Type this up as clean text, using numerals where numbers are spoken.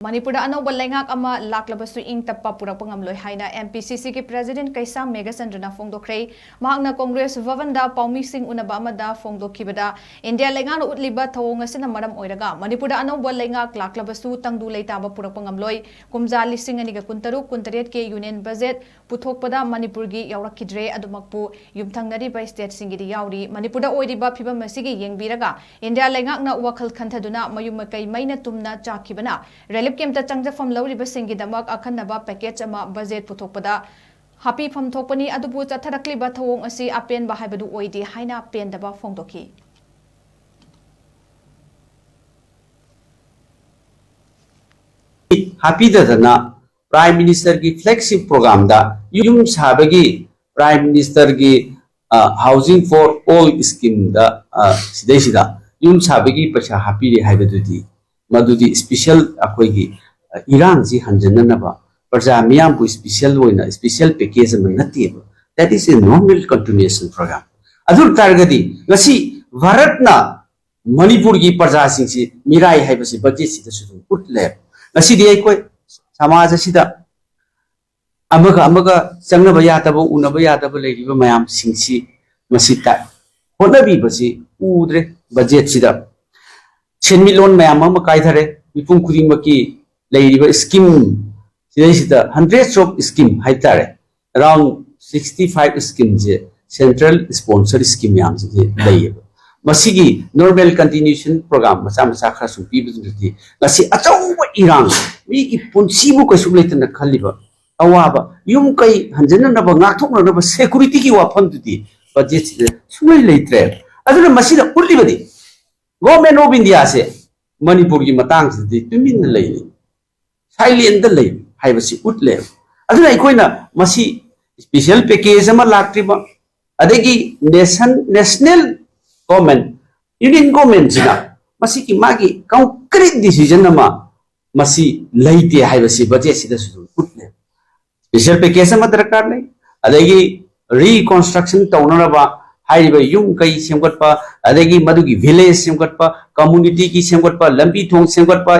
मणिपुर अनौब लेंगाक अमा लाक्लबसु इंग तप्पा पुरक्प ngamloi haina MPCC की प्रेसिडेंट कैसा मेगाचंद्रना फोंदोखरे महांगना कांग्रेस भवनदा पाउमी सिंह उनबा अमदा फोंदोखिबदा इंडिया लेंगान उतलिबा थवोंग असिना मरम ओइरगा मणिपुर अनौब लेंगाक लाक्लबसु तंगदु लेताबा पुरक्प ngamloi कुमजा लिसिंग अनिगा कुंतरु कुंतरेट के यूनियन बजट पुथोकपदा मणिपुर गी यावरकिद्रे अदुमकपु युमथंगनरिबा स्टेट सिंगिदि यावरी मणिपुर ओइरिबा फिबम मसिगी येंगबिरगा इंडिया लेंगाकना वखल खंथदुना मयुमकई मैना तुमना चाखिबना केमता चंगजफम लौरिबसिंगिदमक अखन्नबा पैकेज अमा बजेट पुथोकपदा हापीफम थोकपनी अदुबु चथरक्लिबा थवोंग असि अपेनबा हाइबदु ओइदि हाइना पेंदबा फोंदोखि हापीदना प्राइम मिनिस्टर की फ्लैगशिप प्रोग्राम दा युम साबगी प्राइम मिनिस्टर की हाउसिंग फॉर ऑल स्कीम दा सिदैसिदा युम साबगी पैसा हापीरे हाइबदुदी मधुदी स्पेशल अखोगी इरांग जी हंजननबा प्रजा मियाम को स्पेशल होइना स्पेशल पैकेज में नतीब that is a normal continuation programme अदुर तारगदी गसी भारतना मणिपुर की प्रजा सिंसी मिराई हाइबसी बजेट सिदा सुदु उठले गसी दि कोइ समाज सिदा अमगा चंगनबा यादबो उनबा यादबो लेरिबा मयाम सिंसी मसिता होनबी बसी उद्रे बजेट सिदा सेनमिलोन मैम कायधरे मिपुम खुदिंगमकी लेरिबा स्कीम सिदैसिदा हंड्रेड्स ऑफ स्कीम हाइतारे अराउंड 65 स्कीम जे सेंट्रल स्पॉन्सर स्कीम मैम जे लेयब मसिगी नॉर्मल कंटिन्यूएशन प्रोग्राम मचा मचा खरा सु पीबदुदी गसी अचौब इरांग मी की पुंसीबु कसु लेतन खलिबा अवाबा युम कई हंजननबा गाथोकनबा सिक्योरिटी की वाफमदुदी बजेट सुमै लेत्रे अदुना मसिदा उल्लिबदी गवर्नमेंट ऑफ इंडिया से मणिपुर की मतंग से तुमिन लेनी साइलेंट ले हाइबसी उठले अदुना इकोइना मसी स्पेशल पैकेज अमा लाक्ट्रिबा अदेगी नेशनल गवर्नमेंट यूनियन गवर्नमेंट जिना मसी की मागी कंक्रीट डिसीजन अमा मसी लेते हाइबसी बजेट सिदा सुदु उठले स्पेशल पैकेज अमा दरकार नै अदेगी रिकंस्ट्रक्शन तौनरबा हाइबा युम कई सेमगटपा अदेगी मदुगी विलेज सेमगटपा कम्युनिटी की सेमगटपा लंबी थोंग सेमगटपा